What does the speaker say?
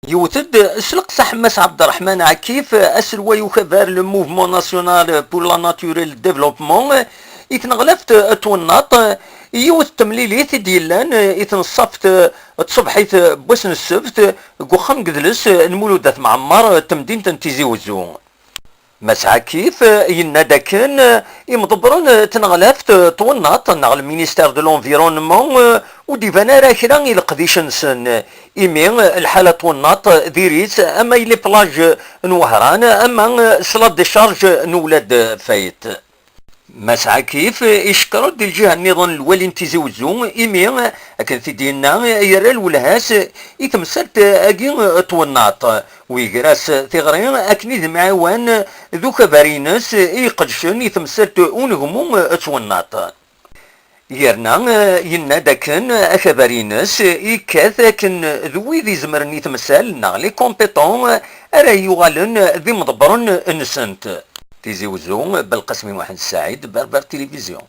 يوتد سلق حماس عبد الرحمن عكيف اسلوا يخبر لو موفمون ناسيونال بور لا ناتوريل ديفلوبمون يتنغلفت توناط يوت تمليليت ديالان يتنصفت تصبحيت بوسن السبت قخم قدلس المولودات معمر تمدين تنتيزي وزو مسعى كيف ينادى كان يمضبرون تنغلفت طونات نغ المينيستير دو لونفيرونمون وديفانا راه كرا يلقديش نسن إيمي الحالة طونات ديريس أما إلي بلاج نوهران أما سلاد دي شارج نولاد فايت مسعى كيف يشكر دي الجهة النظام الوالي انتيزي وزو إيمي أكن في دينا يرى الولهاس يتمسلت أكي طونات ويقراس ثغرين أكنيد معاوان ذو كبارينس يقدشن يتمسلت أونغمو طونات يرنا ينادى كان أخبارينس يكاث كن ذوي ذي زمرني تمثال نغلي كومبيتون أرى يغالن ذي مضبرن نسنت تيزي وزو بالقسم واحد السعيد بربر تلفزيون.